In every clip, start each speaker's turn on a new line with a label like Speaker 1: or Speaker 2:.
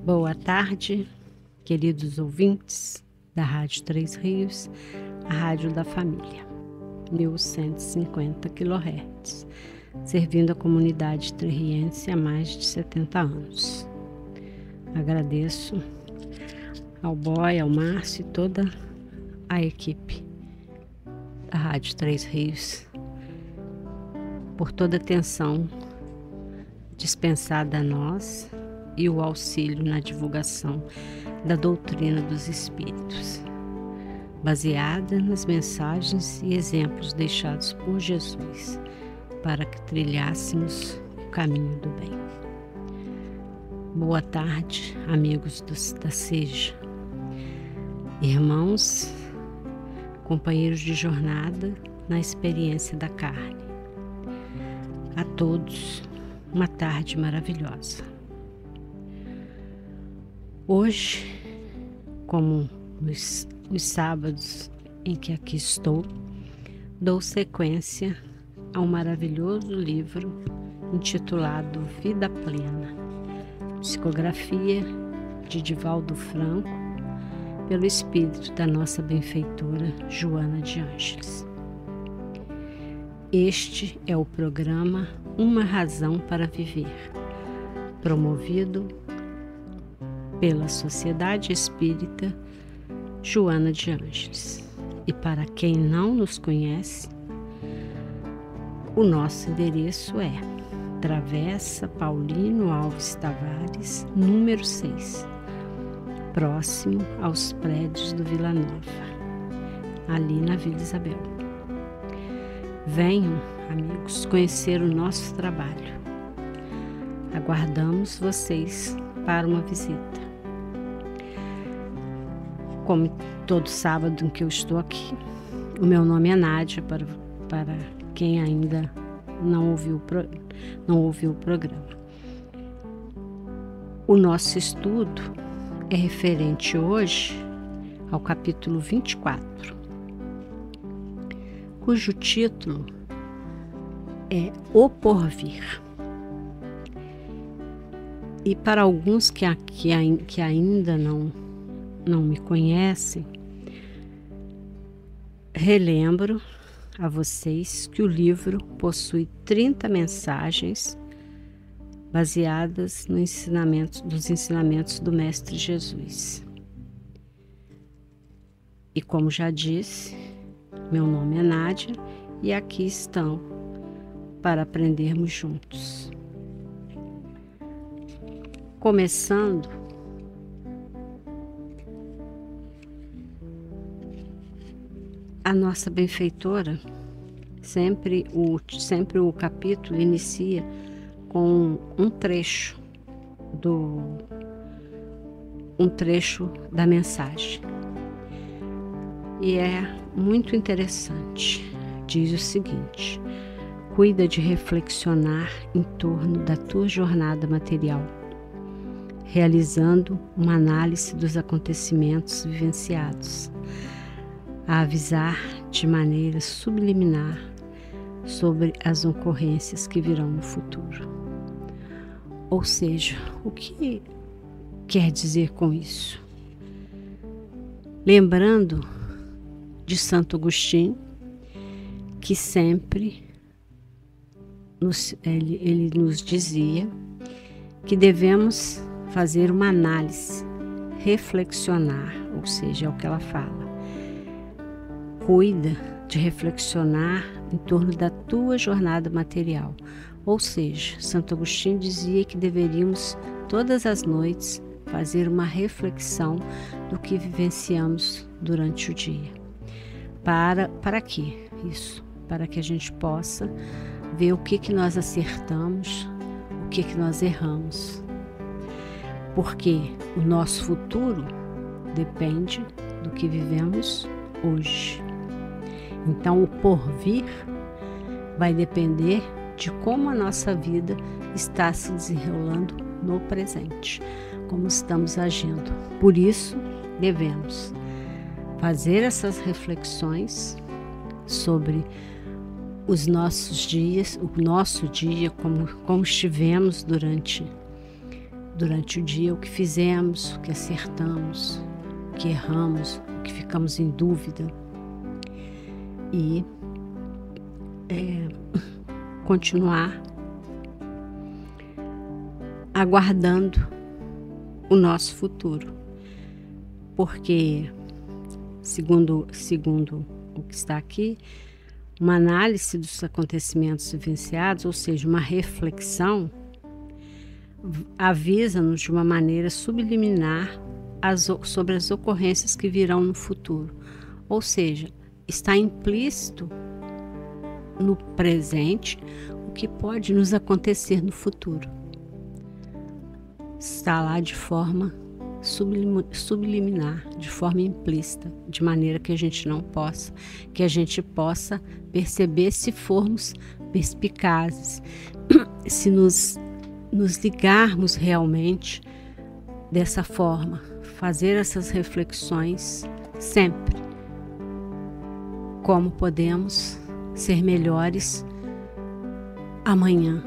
Speaker 1: Boa tarde, queridos ouvintes da Rádio Três Rios, a Rádio da Família, 1150 kHz, servindo a comunidade terriense há mais de 70 anos. Agradeço ao Boy, ao Márcio e toda a equipe da Rádio Três Rios por toda a atenção dispensada a nós e o auxílio na divulgação da doutrina dos Espíritos, baseada nas mensagens e exemplos deixados por Jesus, para que trilhássemos o caminho do bem. Boa tarde, amigos da Seja, irmãos, companheiros de jornada na experiência da carne. A todos, uma tarde maravilhosa. Hoje, como nos sábados em que aqui estou, dou sequência a um maravilhoso livro intitulado Vida Plena, psicografia de Divaldo Franco, pelo espírito da nossa benfeitora Joana de Ângeles. Este é o programa Uma Razão para Viver, promovido pela Sociedade Espírita Joana de Ângeles. E para quem não nos conhece, o nosso endereço é Travessa Paulino Alves Tavares, número 6, próximo aos prédios do Vila Nova, ali na Vila Isabel. Venham, amigos, conhecer o nosso trabalho. Aguardamos vocês para uma visita. Como todo sábado em que eu estou aqui, o meu nome é Nádia, para quem ainda não ouviu o programa. O nosso estudo é referente hoje ao capítulo 24, cujo título é O Porvir. E para alguns que ainda não me conhecem, relembro a vocês que o livro possui 30 mensagens baseadas nos ensinamentos do Mestre Jesus. E como já disse, meu nome é Nádia e aqui estão para aprendermos juntos. Começando a nossa benfeitora, sempre o capítulo inicia com um trecho da mensagem. E é muito interessante. Diz o seguinte: cuida de reflexionar em torno da tua jornada material, realizando uma análise dos acontecimentos vivenciados, a avisar de maneira subliminar sobre as ocorrências que virão no futuro. Ou seja, o que quer dizer com isso? Lembrando de Santo Agostinho, que sempre ele nos dizia que devemos fazer uma análise, reflexionar, ou seja, é o que ela fala. Cuida de reflexionar em torno da tua jornada material. Ou seja, Santo Agostinho dizia que deveríamos todas as noites fazer uma reflexão do que vivenciamos durante o dia. Para quê? Isso, para que a gente possa ver o que nós acertamos, o que nós erramos. Porque o nosso futuro depende do que vivemos hoje. Então, o porvir vai depender de como a nossa vida está se desenrolando no presente, como estamos agindo. Por isso, devemos fazer essas reflexões sobre os nossos dias, o nosso dia, como estivemos durante durante o dia o que fizemos, o que acertamos, o que erramos, o que ficamos em dúvida e continuar aguardando o nosso futuro, porque segundo o que está aqui, uma análise dos acontecimentos vivenciados, ou seja, uma reflexão, avisa-nos de uma maneira subliminar sobre as ocorrências que virão no futuro. Ou seja, está implícito no presente o que pode nos acontecer no futuro. Está lá de forma subliminar, de forma implícita, de maneira que a gente possa perceber se formos perspicazes, se nos ligarmos realmente dessa forma, fazer essas reflexões sempre. Como podemos ser melhores amanhã?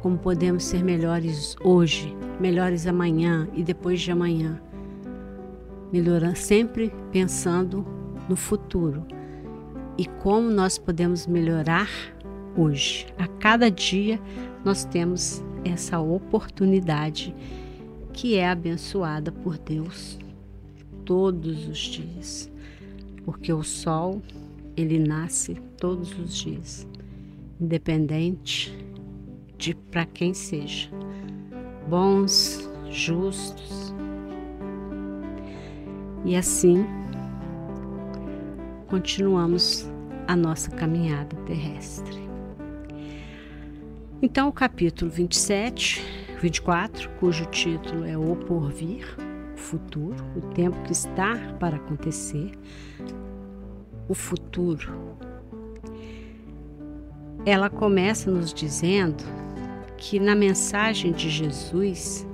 Speaker 1: Como podemos ser melhores hoje, melhores amanhã e depois de amanhã? Melhorando, sempre pensando no futuro. E como nós podemos melhorar hoje. A cada dia nós temos essa oportunidade que é abençoada por Deus todos os dias. Porque o sol, ele nasce todos os dias, independente de para quem seja, bons, justos. E assim continuamos a nossa caminhada terrestre. Então o capítulo 24, cujo título é O Porvir, o futuro, o tempo que está para acontecer, o futuro. Ela começa nos dizendo que na mensagem de Jesus,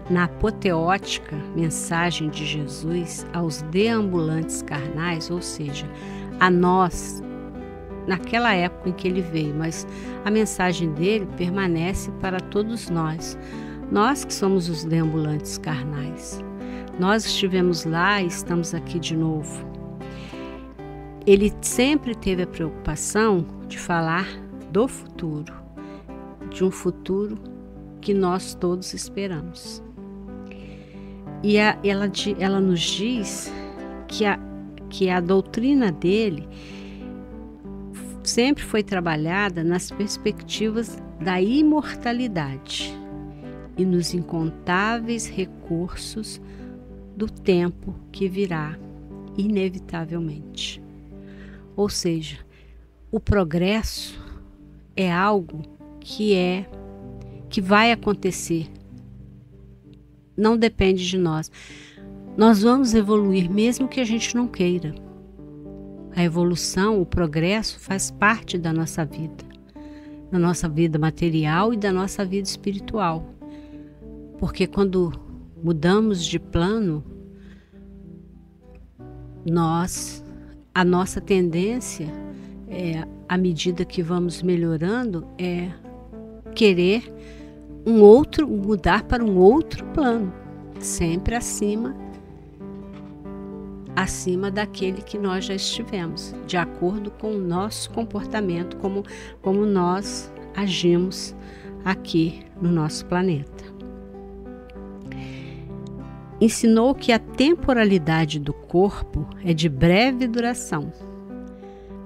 Speaker 1: na apoteótica mensagem de Jesus aos deambulantes carnais, ou seja, a nós, naquela época em que ele veio, mas a mensagem dele permanece para todos nós que somos os deambulantes carnais. Nós estivemos lá e estamos aqui de novo. Ele sempre teve a preocupação de falar do futuro, de um futuro que nós todos esperamos. E ela nos diz que a doutrina dele sempre foi trabalhada nas perspectivas da imortalidade e nos incontáveis recursos do tempo que virá inevitavelmente. Ou seja, o progresso é algo que vai acontecer. Não depende de nós. Nós vamos evoluir mesmo que a gente não queira. A evolução, o progresso faz parte da nossa vida material e da nossa vida espiritual. Porque quando mudamos de plano, a nossa tendência, à medida que vamos melhorando, é querer mudar para um outro plano, sempre acima daquele que nós já estivemos, de acordo com o nosso comportamento, como nós agimos aqui no nosso planeta. Ensinou que a temporalidade do corpo é de breve duração.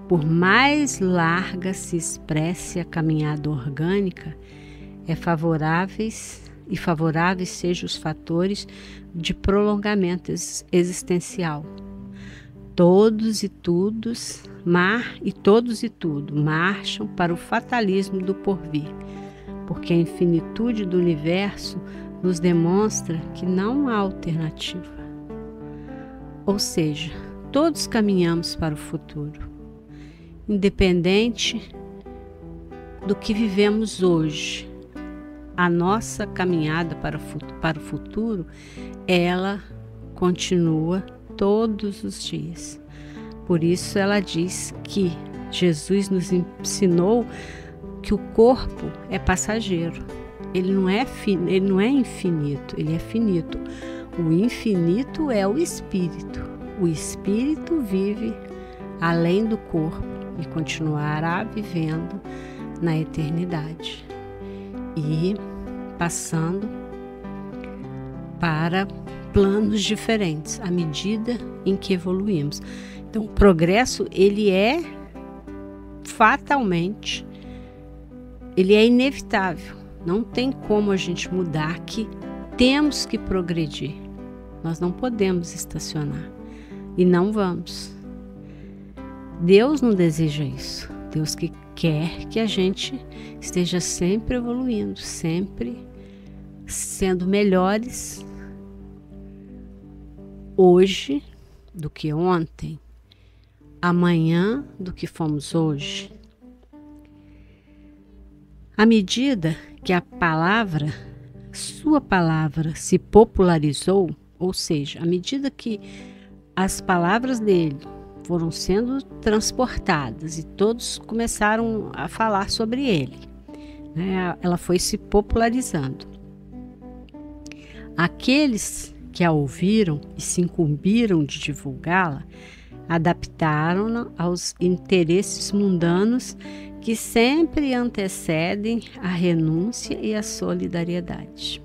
Speaker 1: Por mais larga se expresse a caminhada orgânica, favoráveis sejam os fatores de prolongamento existencial. Todos e tudo marcham para o fatalismo do porvir, porque a infinitude do universo nos demonstra que não há alternativa. Ou seja, todos caminhamos para o futuro, independente do que vivemos hoje. A nossa caminhada para o futuro, ela continua todos os dias. Por isso ela diz que Jesus nos ensinou que o corpo é passageiro, ele não é infinito, ele é finito. O infinito é o espírito. O espírito vive além do corpo e continuará vivendo na eternidade e passando para planos diferentes à medida em que evoluímos. Então, o progresso, ele é fatalmente, ele é inevitável. Não tem como a gente mudar, que temos que progredir. Nós não podemos estacionar e não vamos. Deus não deseja isso. Deus que quer que a gente esteja sempre evoluindo, sempre sendo melhores hoje do que ontem, amanhã do que fomos hoje. À medida que a palavra, sua palavra, se popularizou, ou seja, à medida que as palavras dele foram sendo transportadas e todos começaram a falar sobre ele, né? Ela foi se popularizando. Aqueles que a ouviram e se incumbiram de divulgá-la, adaptaram-na aos interesses mundanos que sempre antecedem a renúncia e a solidariedade.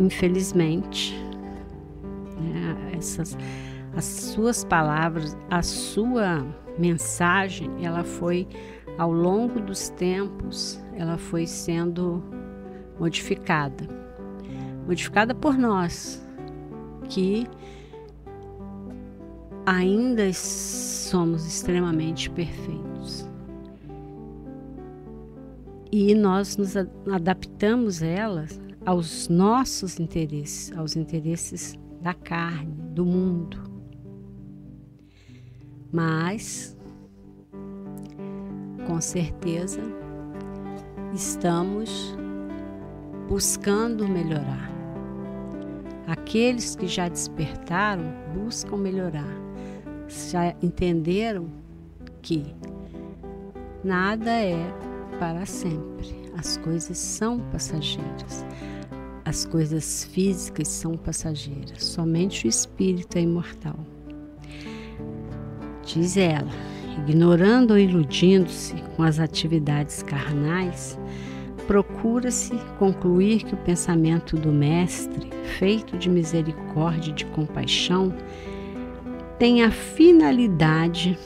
Speaker 1: Infelizmente, né, as suas palavras, a sua mensagem, ela foi, ao longo dos tempos, ela foi sendo modificada por nós, que ainda somos extremamente perfeitos. E nós nos adaptamos elas aos nossos interesses, aos interesses da carne, do mundo. Mas, com certeza, estamos buscando melhorar. Aqueles que já despertaram buscam melhorar. Já entenderam que nada é para sempre. As coisas são passageiras. As coisas físicas são passageiras. Somente o espírito é imortal. Diz ela, ignorando ou iludindo-se com as atividades carnais, procura-se concluir que o pensamento do Mestre, feito de misericórdia e de compaixão, tem a finalidade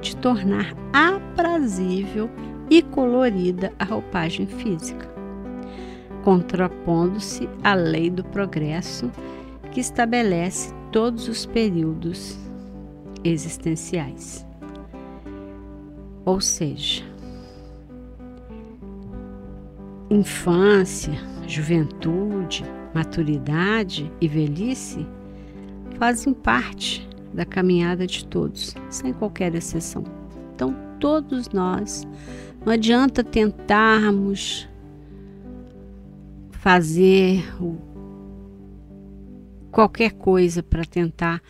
Speaker 1: de tornar aprazível e colorida a roupagem física, contrapondo-se à lei do progresso que estabelece todos os períodos existenciais. Ou seja, infância, juventude, maturidade e velhice fazem parte da caminhada de todos, sem qualquer exceção. Então, todos nós, não adianta tentarmos fazer qualquer coisa para tentar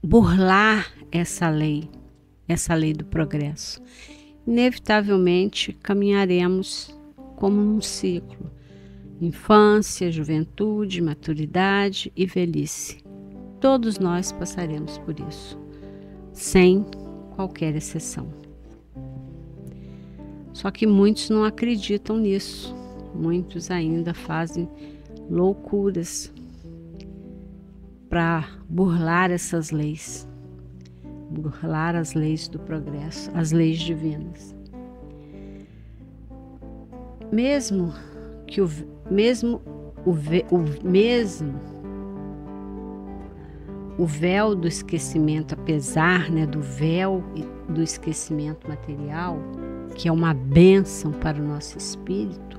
Speaker 1: burlar essa lei do progresso. Inevitavelmente caminharemos como num ciclo: infância, juventude, maturidade e velhice. Todos nós passaremos por isso, sem qualquer exceção. Só que muitos não acreditam nisso. Muitos ainda fazem loucuras para burlar essas leis, burlar as leis do progresso, as leis divinas. Mesmo o véu do esquecimento, apesar, né, do véu do esquecimento material, que é uma bênção para o nosso espírito,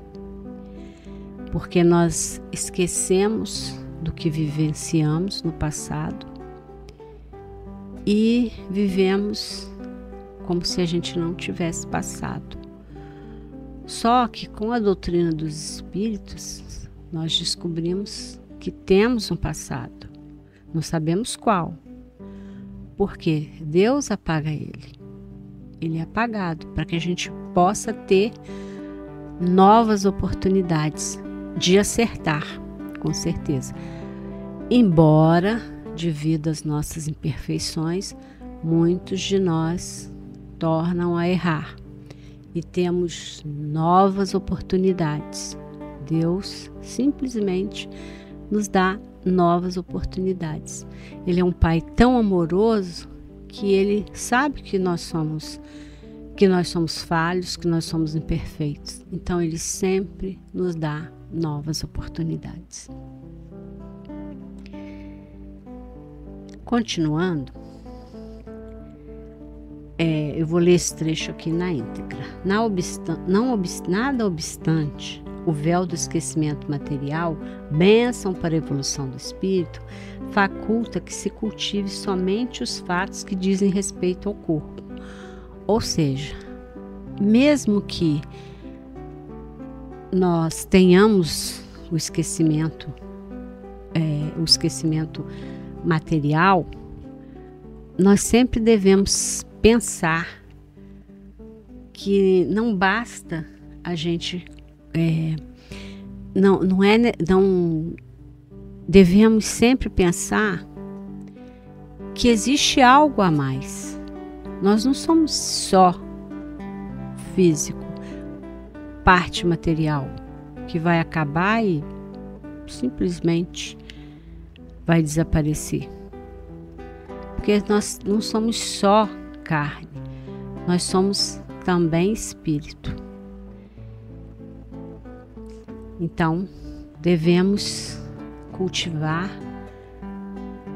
Speaker 1: porque nós esquecemos do que vivenciamos no passado e vivemos como se a gente não tivesse passado. Só que com a doutrina dos espíritos, nós descobrimos que temos um passado. Não sabemos qual, porque Deus apaga ele. Ele é apagado para que a gente possa ter novas oportunidades de acertar, com certeza. Embora, devido às nossas imperfeições, muitos de nós tornam a errar e temos novas oportunidades. Deus simplesmente nos dá novas oportunidades. Ele é um Pai tão amoroso que Ele sabe que nós somos falhos, que nós somos imperfeitos. Então Ele sempre nos dá novas oportunidades. Continuando, eu vou ler esse trecho aqui na íntegra. Nada obstante o véu do esquecimento material, bênção para a evolução do espírito, faculta que se cultive somente os fatos que dizem respeito ao corpo. Ou seja, mesmo que nós tenhamos o esquecimento material, nós sempre devemos pensar que não basta a gente devemos sempre pensar que existe algo a mais. Nós não somos só físico, parte material que vai acabar e simplesmente vai desaparecer. Porque nós não somos só carne, nós somos também espírito. Então, devemos cultivar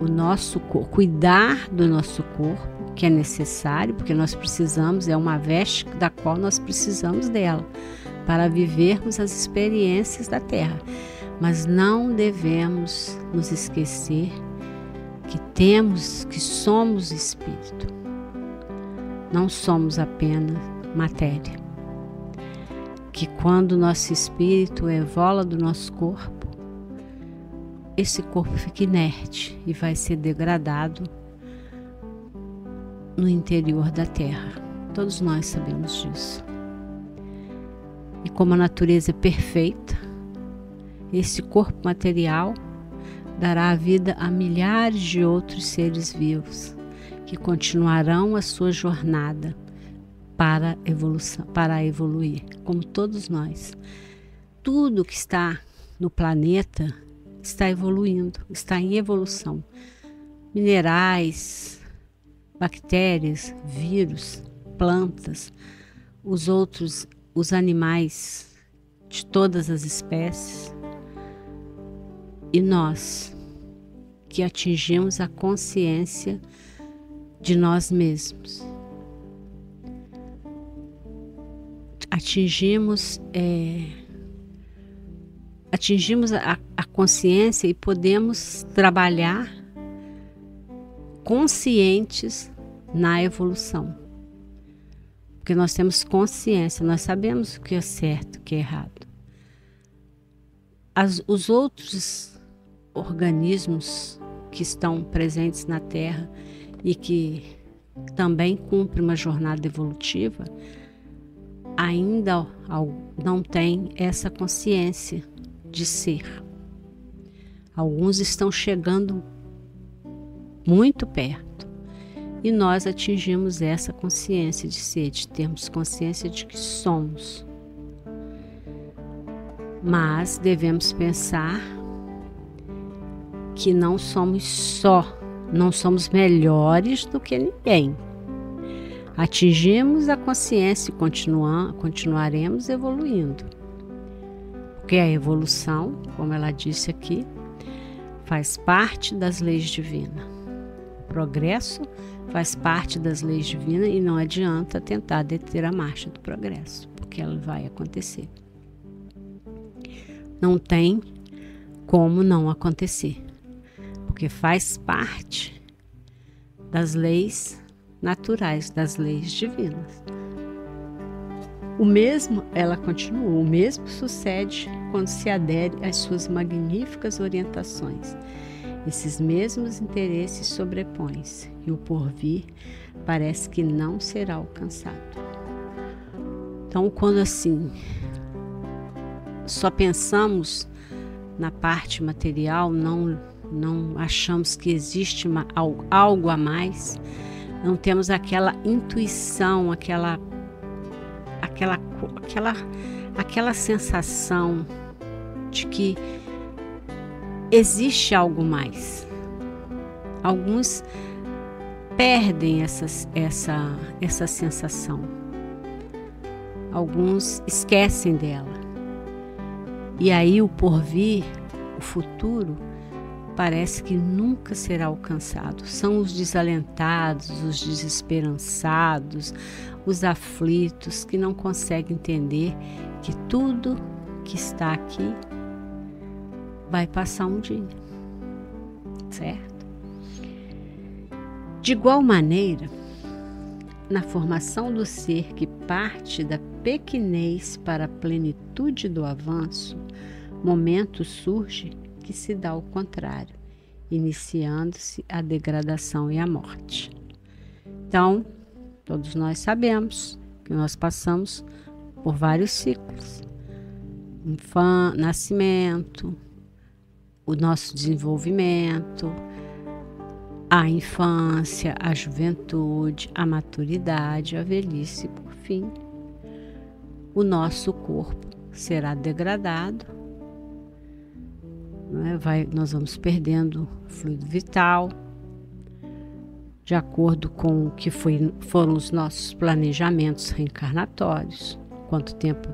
Speaker 1: o nosso corpo, cuidar do nosso corpo, que é necessário, porque nós precisamos, é uma veste da qual nós precisamos dela para vivermos as experiências da Terra. Mas não devemos nos esquecer que somos espírito. Não somos apenas matéria. Que quando o nosso espírito evola do nosso corpo, esse corpo fica inerte e vai ser degradado no interior da Terra. Todos nós sabemos disso. E como a natureza é perfeita, esse corpo material dará a vida a milhares de outros seres vivos que continuarão a sua jornada para evoluir, como todos nós. Tudo que está no planeta está evoluindo, está em evolução. Minerais, bactérias, vírus, plantas, os animais de todas as espécies. E nós, que atingimos a consciência de nós mesmos. Atingimos a consciência e podemos trabalhar conscientes na evolução. Porque nós temos consciência, nós sabemos o que é certo e o que é errado. Os outros organismos que estão presentes na Terra e que também cumprem uma jornada evolutiva, ainda não têm essa consciência de ser. Alguns estão chegando muito perto e nós atingimos essa consciência de ser, de termos consciência de que somos. Mas devemos pensar que não somos melhores do que ninguém. Atingimos a consciência e continuaremos evoluindo. Porque a evolução, como ela disse aqui, faz parte das leis divinas. O progresso faz parte das leis divinas e não adianta tentar deter a marcha do progresso, porque ela vai acontecer. Não tem como não acontecer, porque faz parte das leis naturais, das leis divinas. O mesmo, ela continua, o mesmo sucede quando se adere às suas magníficas orientações. Esses mesmos interesses sobrepõem-se e o porvir parece que não será alcançado. Então, quando assim só pensamos na parte material, não achamos que existe algo a mais, não temos aquela intuição, aquela sensação de que existe algo mais. Alguns perdem essa sensação. Alguns esquecem dela. E aí o porvir, o futuro, parece que nunca será alcançado. São os desalentados, os desesperançados, os aflitos que não conseguem entender que tudo que está aqui vai passar um dia, certo? De igual maneira, na formação do ser que parte da pequenez para a plenitude do avanço, momento surge que se dá ao contrário, iniciando-se a degradação e a morte. Então, todos nós sabemos que nós passamos por vários ciclos. Nascimento, o nosso desenvolvimento, a infância, a juventude, a maturidade, a velhice, e por fim, o nosso corpo será degradado, nós vamos perdendo fluido vital, de acordo com o que foram os nossos planejamentos reencarnatórios, quanto tempo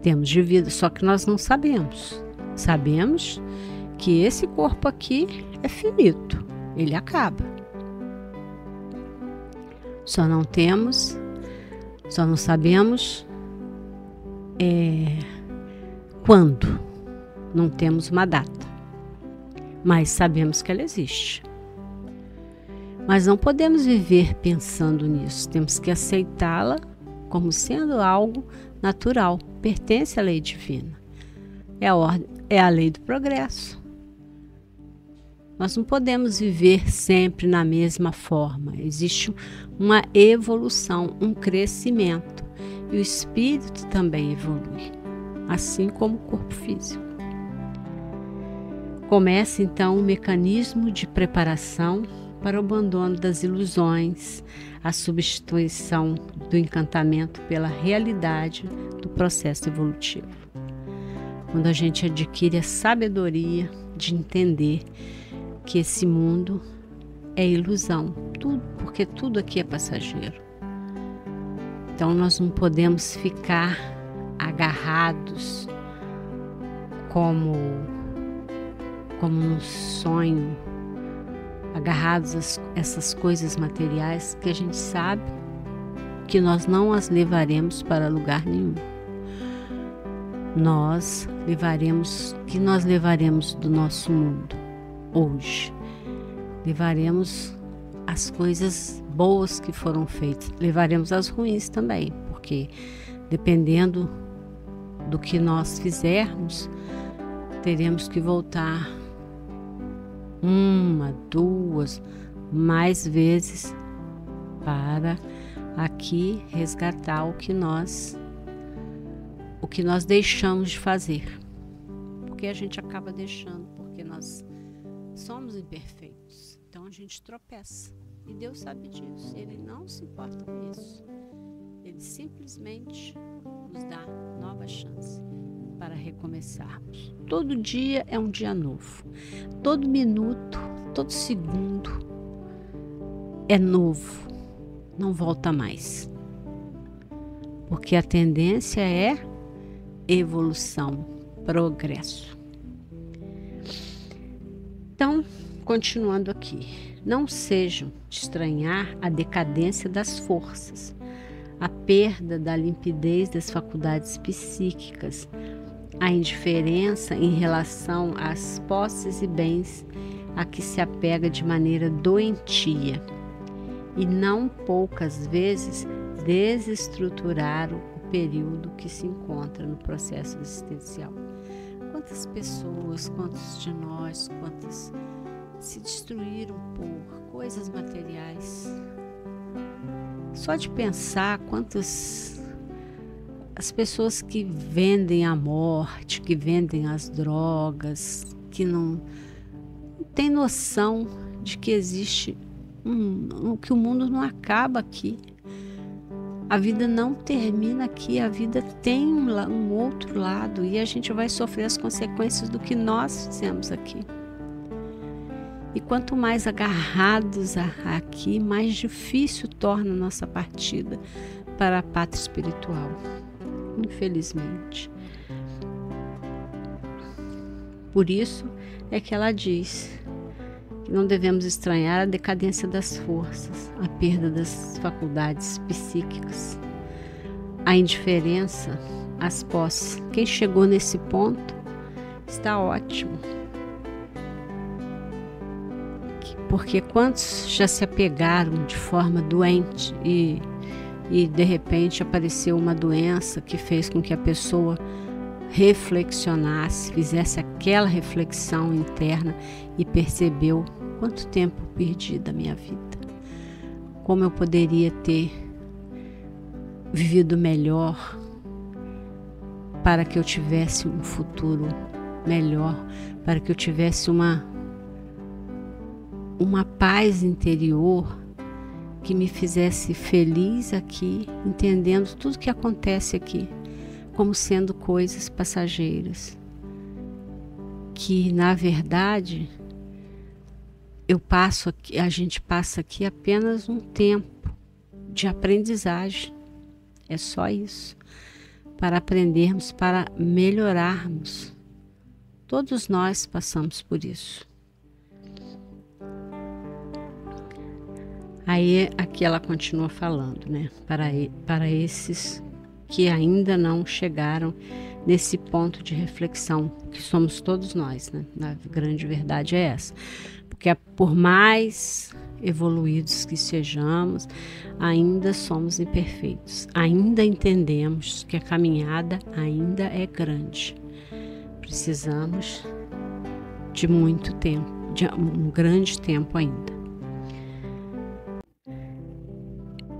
Speaker 1: temos de vida, só que nós não sabemos. Sabemos que esse corpo aqui é finito, ele acaba. Só não sabemos quando, não temos uma data, mas sabemos que ela existe. Mas não podemos viver pensando nisso, temos que aceitá-la como sendo algo natural, pertence à lei divina. É a lei do progresso. Nós não podemos viver sempre na mesma forma. Existe uma evolução, um crescimento. E o espírito também evolui, assim como o corpo físico. Começa então um mecanismo de preparação para o abandono das ilusões, a substituição do encantamento pela realidade do processo evolutivo. Quando a gente adquire a sabedoria de entender que esse mundo é ilusão, porque tudo aqui é passageiro. Então nós não podemos ficar agarrados como um sonho, agarrados a essas coisas materiais que a gente sabe que nós não as levaremos para lugar nenhum. Nós levaremos do nosso mundo hoje. Levaremos as coisas boas que foram feitas, levaremos as ruins também, porque dependendo do que nós fizermos, teremos que voltar 1, 2, mais vezes para aqui resgatar o que nós deixamos de fazer. Porque a gente acaba deixando, porque nós somos imperfeitos. Então a gente tropeça. E Deus sabe disso. Ele não se importa com isso. Ele simplesmente nos dá nova chance para recomeçarmos. Todo dia é um dia novo. Todo minuto, todo segundo é novo. Não volta mais. Porque a tendência é evolução, progresso. Então, continuando aqui. Não sejam de estranhar a decadência das forças, a perda da limpidez das faculdades psíquicas, a indiferença em relação às posses e bens a que se apega de maneira doentia e não poucas vezes desestruturar o período que se encontra no processo existencial. Quantas pessoas, quantos de nós, quantas se destruíram por coisas materiais? Só de pensar as pessoas que vendem a morte, que vendem as drogas, que não têm noção de que existe que o mundo não acaba aqui. A vida não termina aqui, a vida tem um outro lado e a gente vai sofrer as consequências do que nós fizemos aqui. E quanto mais agarrados aqui, mais difícil torna a nossa partida para a pátria espiritual, infelizmente. Por isso é que ela diz que não devemos estranhar a decadência das forças, a perda das faculdades psíquicas, a indiferença, as posses. Quem chegou nesse ponto está ótimo. Porque quantos já se apegaram de forma doente e de repente apareceu uma doença que fez com que a pessoa reflexionasse, fizesse aquela reflexão interna e percebeu quanto tempo perdi da minha vida, como eu poderia ter vivido melhor para que eu tivesse um futuro melhor, para que eu tivesse uma paz interior que me fizesse feliz aqui, entendendo tudo que acontece aqui como sendo coisas passageiras, que na verdade a gente passa aqui apenas um tempo de aprendizagem, é só isso, para aprendermos, para melhorarmos. Todos nós passamos por isso. Aí aqui ela continua falando, né? Para esses que ainda não chegaram nesse ponto de reflexão, que somos todos nós, né? A grande verdade é essa. Porque por mais evoluídos que sejamos, ainda somos imperfeitos. Ainda entendemos que a caminhada ainda é grande. Precisamos de muito tempo, de um grande tempo ainda.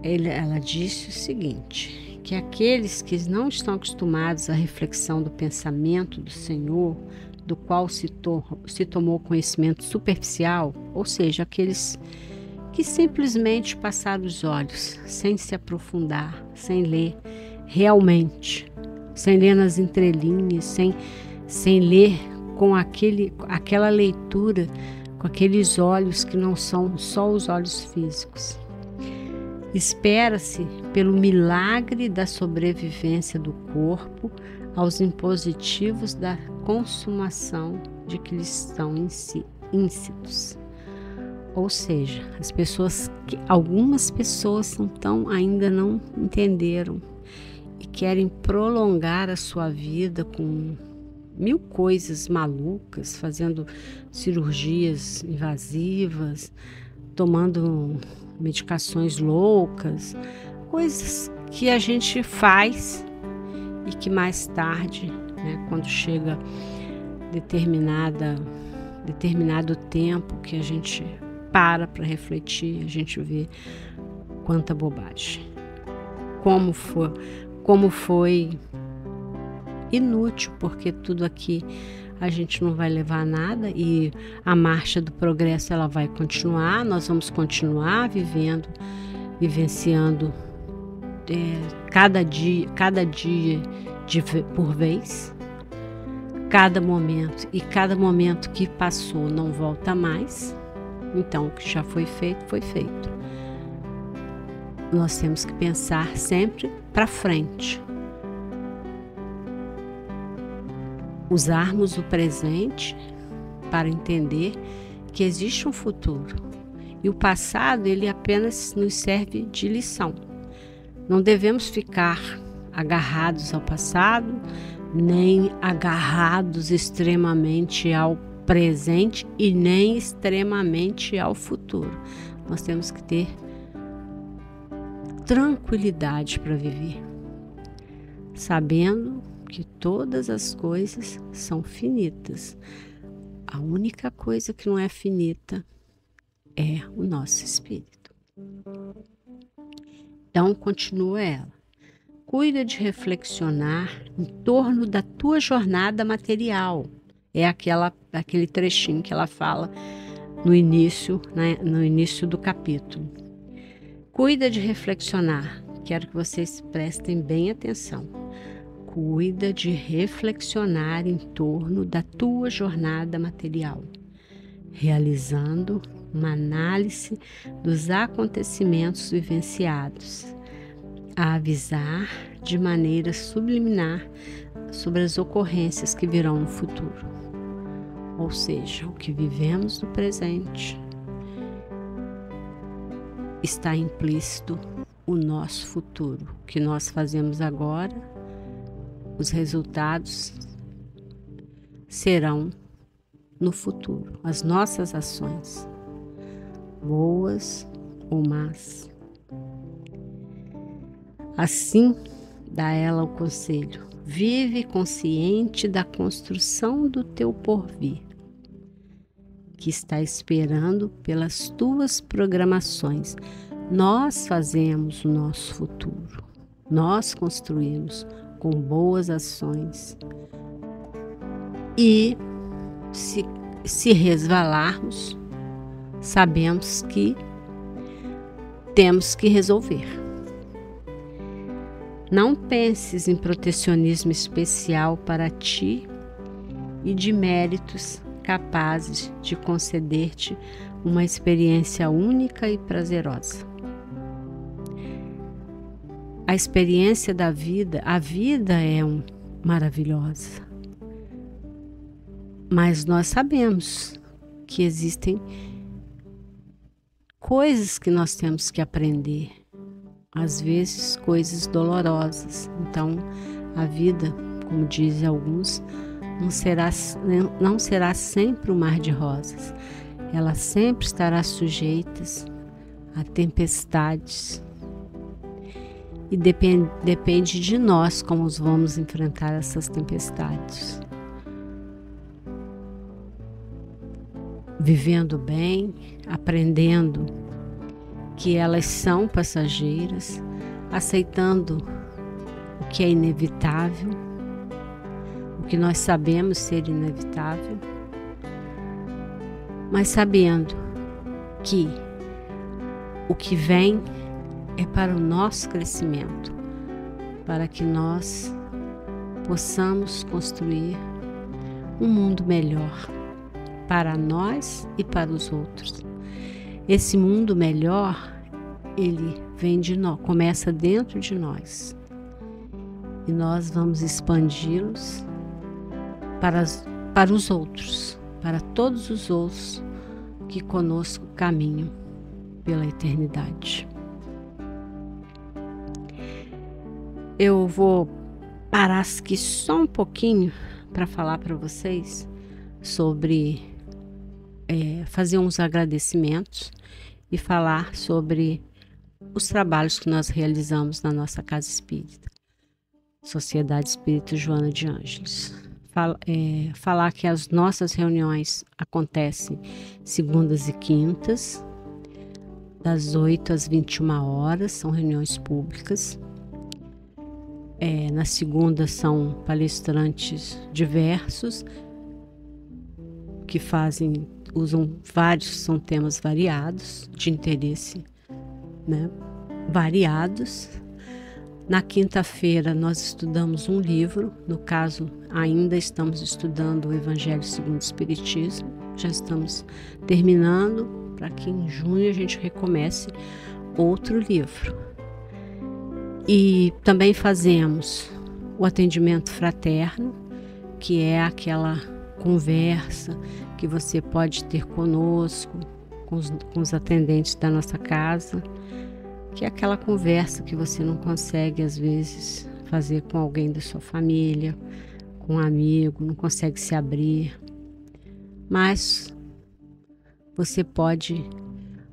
Speaker 1: Ela disse o seguinte, que aqueles que não estão acostumados à reflexão do pensamento do Senhor, do qual se tomou conhecimento superficial, ou seja, aqueles que simplesmente passaram os olhos, sem se aprofundar, sem ler realmente, sem ler nas entrelinhas, sem ler com aquela leitura, com aqueles olhos que não são só os olhos físicos. Espera-se pelo milagre da sobrevivência do corpo aos impositivos da consumação de que lhes estão íncitos. Ou seja, algumas pessoas ainda não entenderam e querem prolongar a sua vida com mil coisas malucas, fazendo cirurgias invasivas, tomando medicações loucas, coisas que a gente faz e que mais tarde, né, quando chega determinado tempo que a gente para refletir, a gente vê quanta bobagem. Como foi inútil, porque tudo aqui a gente não vai levar nada e a marcha do progresso ela vai continuar, nós vamos continuar vivenciando cada dia por vez, cada momento que passou não volta mais, então o que já foi feito, foi feito. Nós temos que pensar sempre para frente. Usarmos o presente para entender que existe um futuro. E o passado, ele apenas nos serve de lição. Não devemos ficar agarrados ao passado, nem agarrados extremamente ao presente e nem extremamente ao futuro. Nós temos que ter tranquilidade para viver, sabendo que todas as coisas são finitas. A única coisa que não é finita é o nosso espírito. Então, continua ela. Cuida de reflexionar em torno da tua jornada material. É aquele trechinho que ela fala no início, né, no início do capítulo. Cuida de reflexionar. Quero que vocês prestem bem atenção. Cuida de reflexionar em torno da tua jornada material, realizando uma análise dos acontecimentos vivenciados, a avisar de maneira subliminar sobre as ocorrências que virão no futuro. Ou seja, o que vivemos no presente está implícito o nosso futuro. O que nós fazemos agora, os resultados serão no futuro. As nossas ações, boas ou más. Assim, dá ela o conselho: vive consciente da construção do teu porvir, que está esperando pelas tuas programações. Nós fazemos o nosso futuro, nós construímos com boas ações. E se resvalarmos, sabemos que temos que resolver. Não penses em protecionismo especial para ti e de méritos capazes de conceder-te uma experiência única e prazerosa. A experiência da vida, a vida é maravilhosa, mas nós sabemos que existem coisas que nós temos que aprender. Às vezes coisas dolorosas. Então a vida, como dizem alguns, não será sempre um mar de rosas. Ela sempre estará sujeita a tempestades. E depende de nós como vamos enfrentar essas tempestades. Vivendo bem, aprendendo que elas são passageiras, aceitando o que é inevitável, o que nós sabemos ser inevitável, mas sabendo que o que vem é para o nosso crescimento, para que nós possamos construir um mundo melhor para nós e para os outros. Esse mundo melhor, ele vem de nós, começa dentro de nós. E nós vamos expandi-los para os outros, para todos os outros que conosco caminham pela eternidade. Eu vou parar aqui só um pouquinho para falar para vocês sobre fazer uns agradecimentos e falar sobre os trabalhos que nós realizamos na nossa Casa Espírita, Sociedade Espírita Joana de Ângeles. Falar que as nossas reuniões acontecem segundas e quintas, das 8 às 21 horas, são reuniões públicas. Na segunda são palestrantes diversos que são temas variados, de interesse, né, variados. Na quinta-feira nós estudamos um livro, no caso ainda estamos estudando o Evangelho segundo o Espiritismo, já estamos terminando para que em junho a gente recomece outro livro. E também fazemos o atendimento fraterno, que é aquela conversa que você pode ter conosco, com os atendentes da nossa casa, que é aquela conversa que você não consegue às vezes fazer com alguém da sua família, com um amigo, não consegue se abrir, mas você pode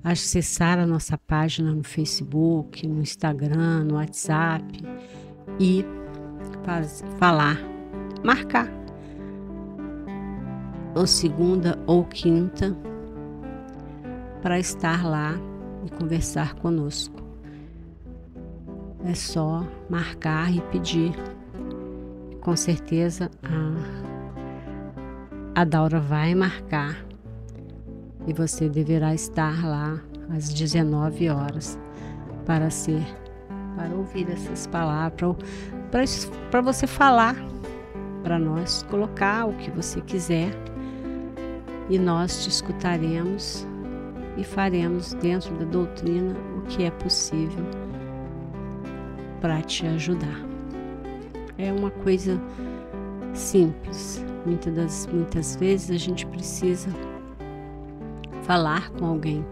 Speaker 1: acessar a nossa página no Facebook, no Instagram, no WhatsApp e falar, marcar ou segunda ou quinta para estar lá e conversar conosco. É só marcar e pedir. Com certeza a Daura vai marcar e você deverá estar lá às 19 horas para ouvir essas palavras, para você falar para nós, colocar o que você quiser e nós te escutaremos e faremos dentro da doutrina o que é possível para te ajudar. É uma coisa simples. Muitas vezes a gente precisa falar com alguém,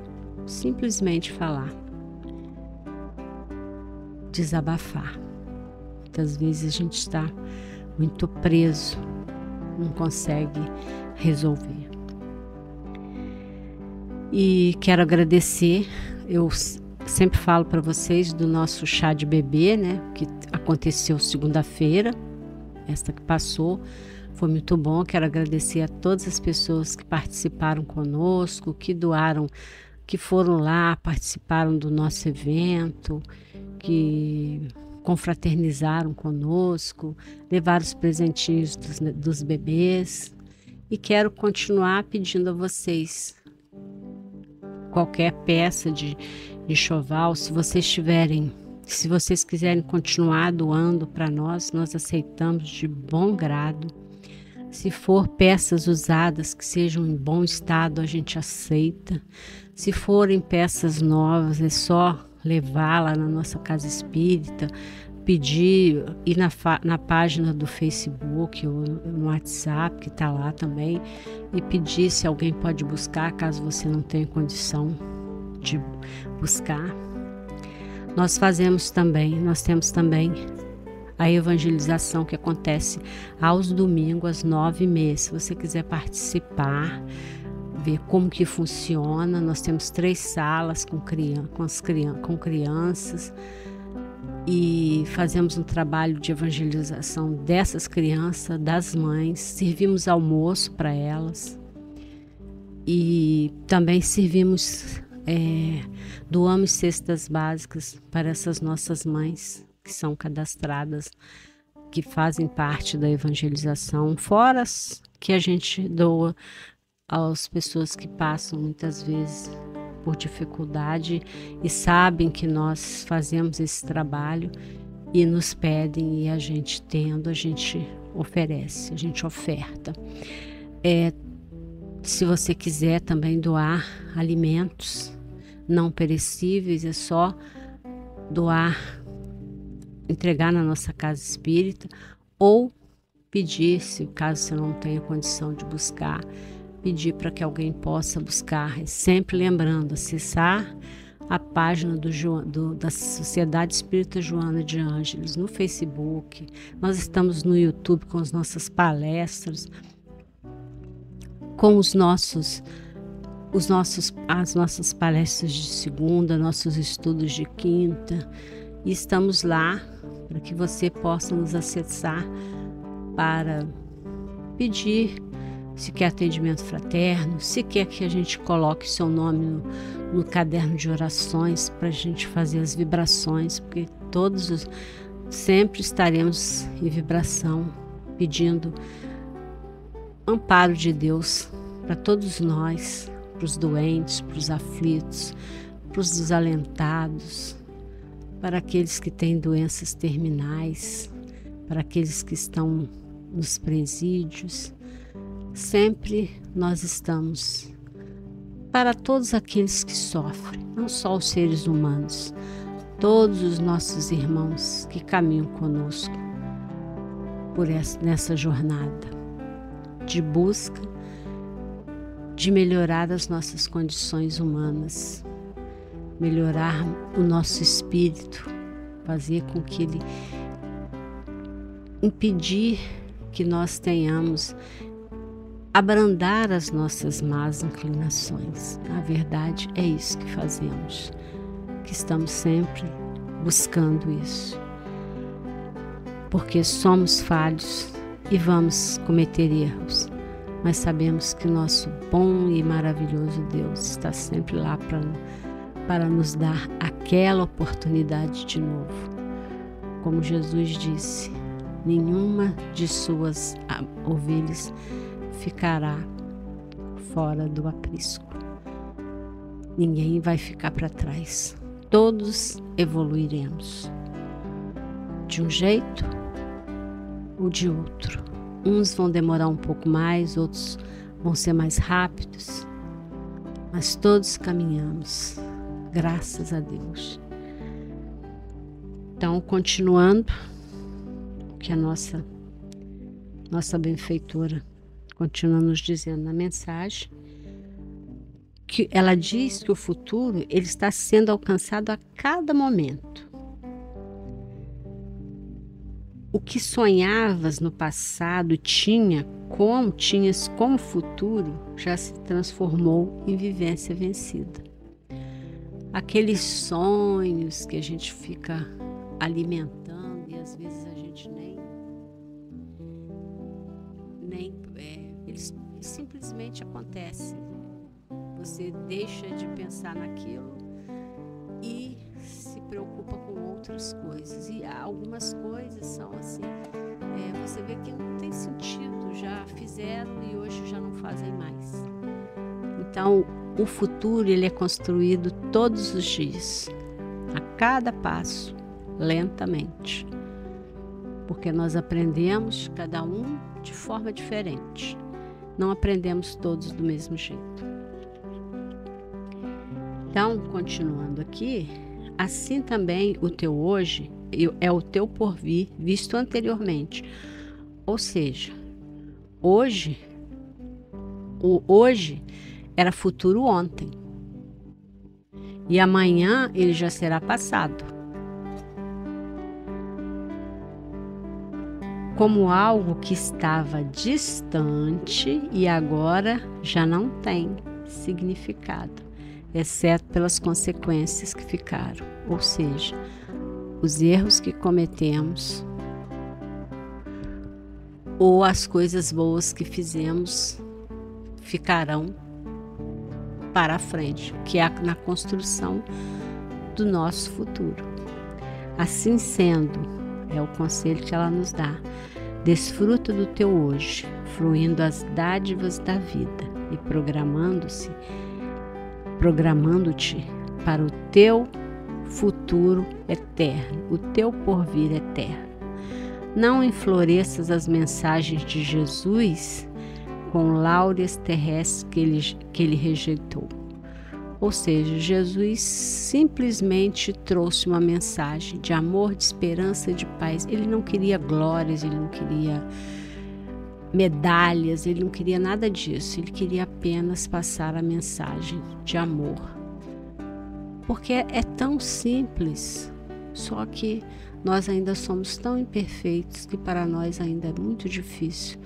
Speaker 1: simplesmente falar, desabafar. Muitas vezes a gente está muito preso, não consegue resolver. E quero agradecer, eu sempre falo para vocês do nosso chá de bebê, né, que aconteceu segunda-feira, esta que passou, foi muito bom. Quero agradecer a todas as pessoas que participaram conosco, que doaram, que foram lá, participaram do nosso evento, que confraternizaram conosco, levaram os presentinhos dos bebês. E quero continuar pedindo a vocês qualquer peça de enxoval, se vocês quiserem continuar doando para nós aceitamos de bom grado. Se for peças usadas que sejam em bom estado, a gente aceita. Se forem peças novas, é só levar lá na nossa casa espírita, pedir, ir na página do Facebook ou no WhatsApp, que está lá também, e pedir se alguém pode buscar, caso você não tenha condição de buscar. Nós temos também a evangelização que acontece aos domingos às 9h30. Se você quiser participar, ver como que funciona, nós temos 3 salas com crianças e fazemos um trabalho de evangelização dessas crianças, das mães, servimos almoço para elas e também doamos cestas básicas para essas nossas mães que são cadastradas, que fazem parte da evangelização, fora as que a gente doa às pessoas que passam muitas vezes por dificuldade e sabem que nós fazemos esse trabalho e nos pedem, e a gente oferece, a gente oferta. Se você quiser também doar alimentos não perecíveis, é só doar, entregar na nossa casa espírita ou pedir, se caso você não tenha condição de buscar, pedir para que alguém possa buscar. Sempre lembrando, acessar a página da Sociedade Espírita Joana de Ângeles no Facebook. Nós estamos no YouTube com as nossas palestras, com as nossas palestras de segunda, nossos estudos de quinta, e estamos lá para que você possa nos acessar para pedir se quer atendimento fraterno, se quer que a gente coloque seu nome no caderno de orações para a gente fazer as vibrações, porque sempre estaremos em vibração, pedindo amparo de Deus para todos nós, para os doentes, para os aflitos, para os desalentados, para aqueles que têm doenças terminais, para aqueles que estão nos presídios. Sempre nós estamos para todos aqueles que sofrem, não só os seres humanos, todos os nossos irmãos que caminham conosco nessa jornada de busca de melhorar as nossas condições humanas, melhorar o nosso espírito, fazer com que ele impedir que nós tenhamos abrandar as nossas más inclinações. Na verdade, é isso que fazemos, que estamos sempre buscando isso, porque somos falhos e vamos cometer erros, mas sabemos que nosso bom e maravilhoso Deus está sempre lá para nos dar aquela oportunidade de novo. como Jesus disse, nenhuma de suas ovelhas ficará fora do aprisco. Ninguém vai ficar para trás. Todos evoluiremos. De um jeito ou de outro. Uns vão demorar um pouco mais, outros vão ser mais rápidos. Mas todos caminhamos. Graças a Deus. Então, continuando, o que a nossa benfeitora continua nos dizendo na mensagem, que ela diz que o futuro ele está sendo alcançado a cada momento. O que sonhavas no passado tinhas como futuro já se transformou em vivência vencida. Aqueles sonhos que a gente fica alimentando e às vezes a gente eles simplesmente acontecem. Você deixa de pensar naquilo e se preocupa com outras coisas. E algumas coisas são assim, você vê que não tem sentido, já fizeram e hoje já não fazem mais. Então, o futuro ele é construído todos os dias, a cada passo, lentamente. Porque nós aprendemos, cada um de forma diferente. Não aprendemos todos do mesmo jeito. Então, continuando aqui, assim também o teu hoje é o teu porvir visto anteriormente. Ou seja, hoje era futuro ontem. E amanhã ele já será passado. Como algo que estava distante e agora já não tem significado, exceto pelas consequências que ficaram, ou seja, os erros que cometemos ou as coisas boas que fizemos ficarão para a frente, que é na construção do nosso futuro. Assim sendo, é o conselho que ela nos dá: desfruta do teu hoje, fruindo as dádivas da vida e programando-te para o teu futuro eterno, o teu porvir eterno. Não enfloresças as mensagens de Jesus com láureas terrestres que ele rejeitou. Ou seja, Jesus simplesmente trouxe uma mensagem de amor, de esperança, de paz. Ele não queria glórias, ele não queria medalhas, ele não queria nada disso. Ele queria apenas passar a mensagem de amor. Porque é tão simples, só que nós ainda somos tão imperfeitos que para nós ainda é muito difícil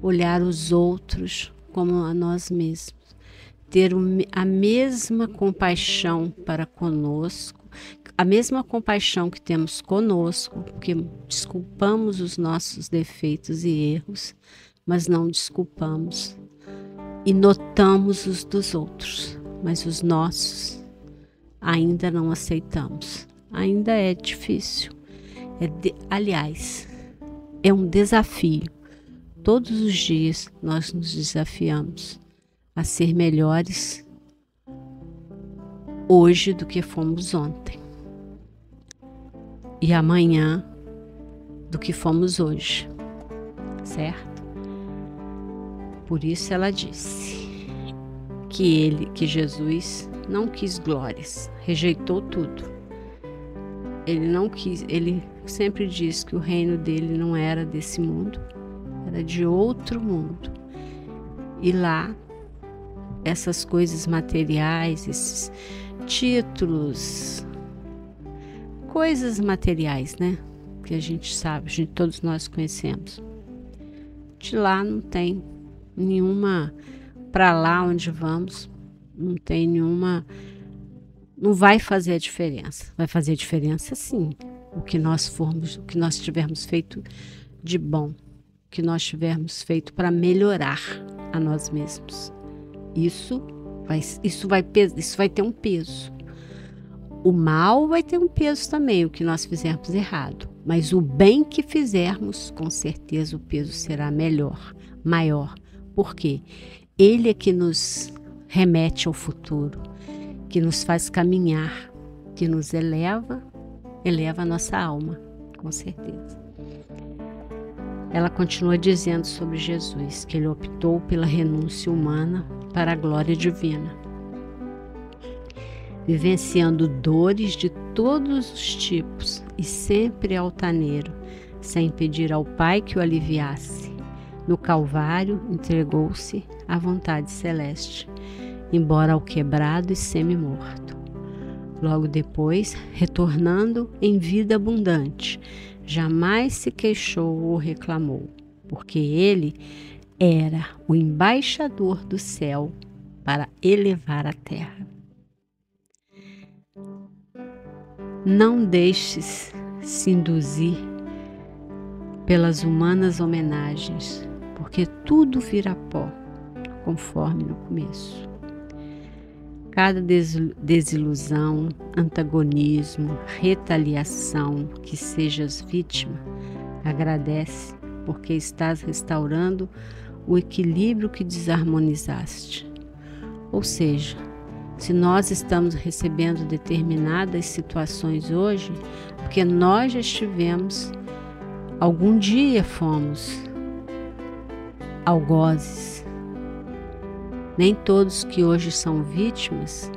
Speaker 1: olhar os outros como a nós mesmos. Ter a mesma compaixão para conosco, a mesma compaixão que temos conosco, porque desculpamos os nossos defeitos e erros, mas não desculpamos e notamos os dos outros, mas os nossos ainda não aceitamos. Ainda é difícil. Aliás, é um desafio. Todos os dias nós nos desafiamos a ser melhores hoje do que fomos ontem. E amanhã do que fomos hoje. Certo? Por isso ela disse que Jesus não quis glórias, rejeitou tudo. Ele não quis, ele sempre diz que o reino dele não era desse mundo, era de outro mundo. E lá, essas coisas materiais, esses títulos, coisas materiais, né? Que a gente sabe, todos nós conhecemos. De lá não tem nenhuma, para lá onde vamos, não tem nenhuma, não vai fazer a diferença. Vai fazer a diferença sim, o que nós tivermos feito de bom, o que nós tivermos feito para melhorar a nós mesmos. Isso vai ter um peso. O mal vai ter um peso também, o que nós fizermos errado. mas o bem que fizermos, com certeza o peso será maior. Por quê? Ele é que nos remete ao futuro, que nos faz caminhar, que nos eleva a nossa alma, com certeza. Ela continua dizendo sobre Jesus, que ele optou pela renúncia humana para a glória divina, vivenciando dores de todos os tipos e sempre altaneiro, sem pedir ao Pai que o aliviasse. No Calvário, entregou-se à vontade celeste, embora ao quebrado e semi-morto. Logo depois, retornando em vida abundante, jamais se queixou ou reclamou, porque ele era o embaixador do céu para elevar a terra. Não deixes se induzir pelas humanas homenagens, porque tudo vira pó, conforme no começo. Cada desilusão, antagonismo, retaliação que sejas vítima, agradece, porque estás restaurando o equilíbrio que desarmonizaste. Ou seja, se nós estamos recebendo determinadas situações hoje, porque nós já estivemos, algum dia fomos algozes. Nem todos que hoje são vítimas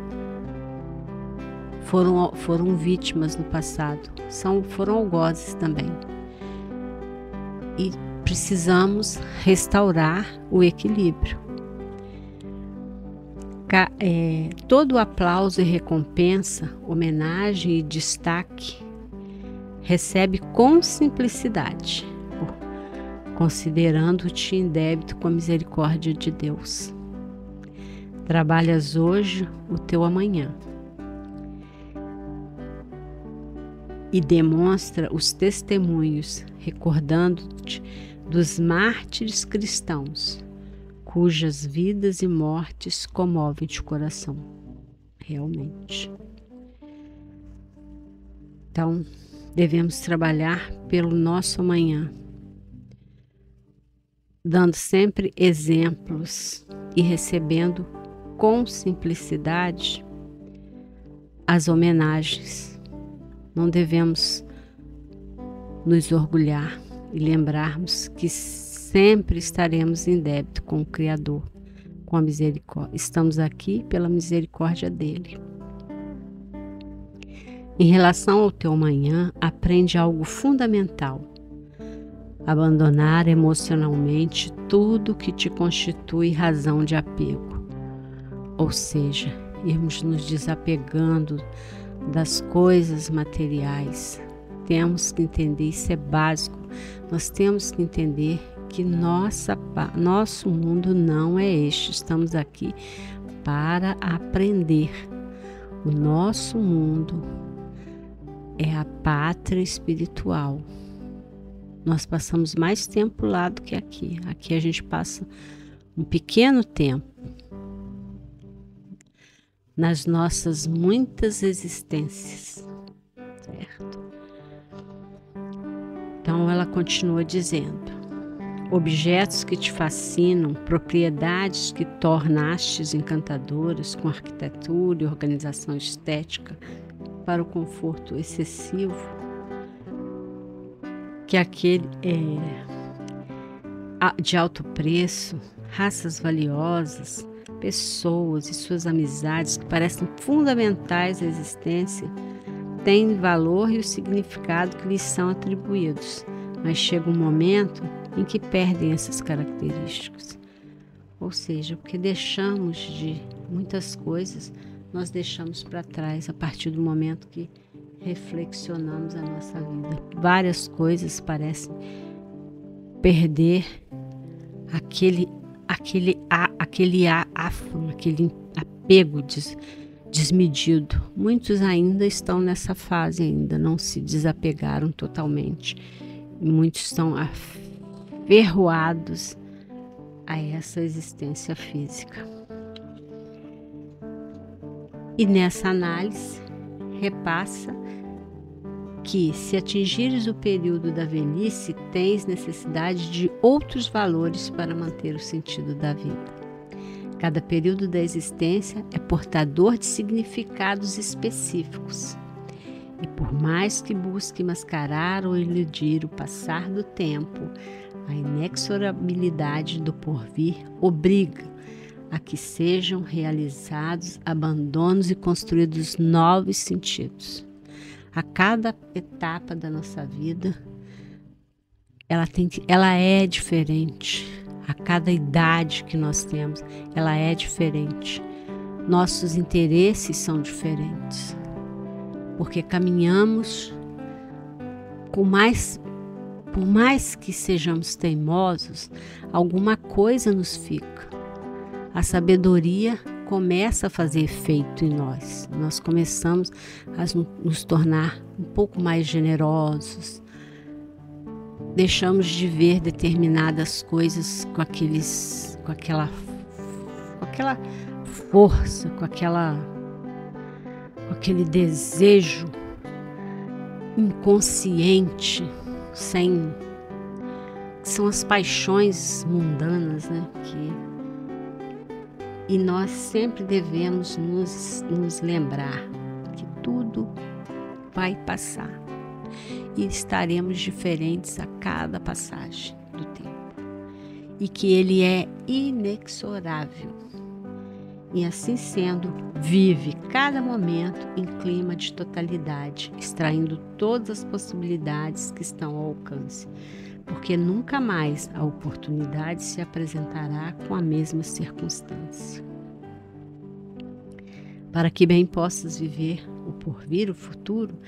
Speaker 1: foram vítimas no passado, foram algozes também. E precisamos restaurar o equilíbrio. Todo aplauso e recompensa, homenagem e destaque recebe com simplicidade, considerando-te em débito com a misericórdia de Deus. Trabalhas hoje o teu amanhã e demonstra os testemunhos, recordando-te dos mártires cristãos, cujas vidas e mortes comovem-te o coração, realmente. Então, devemos trabalhar pelo nosso amanhã, dando sempre exemplos e recebendo com simplicidade as homenagens. Não devemos nos orgulhar e lembrarmos que sempre estaremos em débito com o Criador, com a misericórdia. Estamos aqui pela misericórdia dele. Em relação ao teu amanhã, aprende algo fundamental: abandonar emocionalmente tudo que te constitui razão de apego. Ou seja, irmos nos desapegando das coisas materiais. Temos que entender, isso é básico, nós temos que entender que nosso mundo não é este, estamos aqui para aprender. O nosso mundo é a pátria espiritual. Nós passamos mais tempo lá do que aqui. Aqui a gente passa um pequeno tempo nas nossas muitas existências, certo? Então ela continua dizendo: objetos que te fascinam, propriedades que tornastes encantadoras com arquitetura e organização estética para o conforto excessivo, que aquele de alto preço, raças valiosas, pessoas e suas amizades que parecem fundamentais à existência, têm valor e o significado que lhes são atribuídos, mas chega um momento em que perdem essas características. Ou seja, porque deixamos de muitas coisas, nós deixamos para trás a partir do momento que reflexionamos a nossa vida. Várias coisas parecem perder aquele apego desmedido. Muitos ainda estão nessa fase, ainda não se desapegaram totalmente. Muitos estão aferroados a essa existência física. E nessa análise repassa que, se atingires o período da velhice, tens necessidade de outros valores para manter o sentido da vida. Cada período da existência é portador de significados específicos. E por mais que busque mascarar ou eludir o passar do tempo, a inexorabilidade do porvir obriga a que sejam realizados abandonos e construídos novos sentidos. A cada etapa da nossa vida, ela é diferente. A cada idade que nós temos, ela é diferente. Nossos interesses são diferentes. Porque caminhamos, por mais que sejamos teimosos, alguma coisa nos fica. A sabedoria começa a fazer efeito em nós. Nós começamos a nos tornar um pouco mais generosos. Deixamos de ver determinadas coisas com aquela força, com aquele desejo inconsciente, são as paixões mundanas, né? E nós sempre devemos nos lembrar que tudo vai passar e estaremos diferentes a cada passagem do tempo e que ele é inexorável. E assim sendo, vive cada momento em clima de totalidade, extraindo todas as possibilidades que estão ao alcance, porque nunca mais a oportunidade se apresentará com a mesma circunstância. Para que bem possas viver o porvir, o futuro,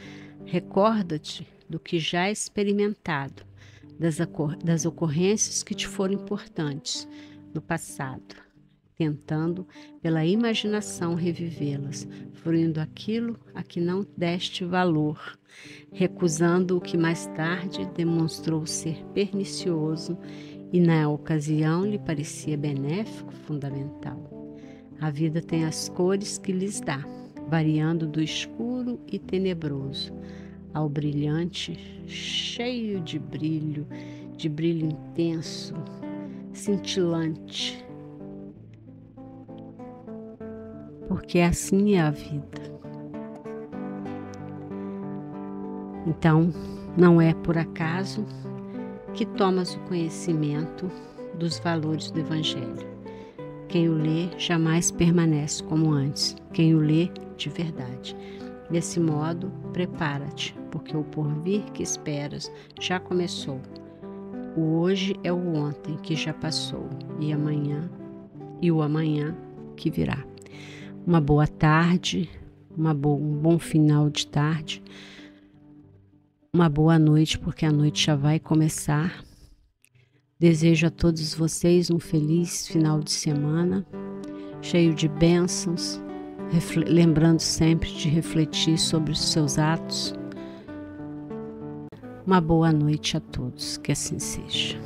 Speaker 1: recorda-te do que já é experimentado, das ocorrências que te foram importantes no passado, tentando pela imaginação revivê-las, fruindo aquilo a que não deste valor, recusando o que mais tarde demonstrou ser pernicioso e na ocasião lhe parecia benéfico, fundamental. A vida tem as cores que lhes dá, variando do escuro e tenebroso ao brilhante, cheio de brilho intenso, cintilante. Porque assim é a vida. Então, não é por acaso que tomas o conhecimento dos valores do Evangelho. Quem o lê jamais permanece como antes, quem o lê de verdade. Desse modo, prepara-te, porque o porvir que esperas já começou. O hoje é o ontem que já passou, e o amanhã que virá. Uma boa tarde, um bom final de tarde, uma boa noite, porque a noite já vai começar. Desejo a todos vocês um feliz final de semana, cheio de bênçãos, lembrando sempre de refletir sobre os seus atos. Uma boa noite a todos, que assim seja.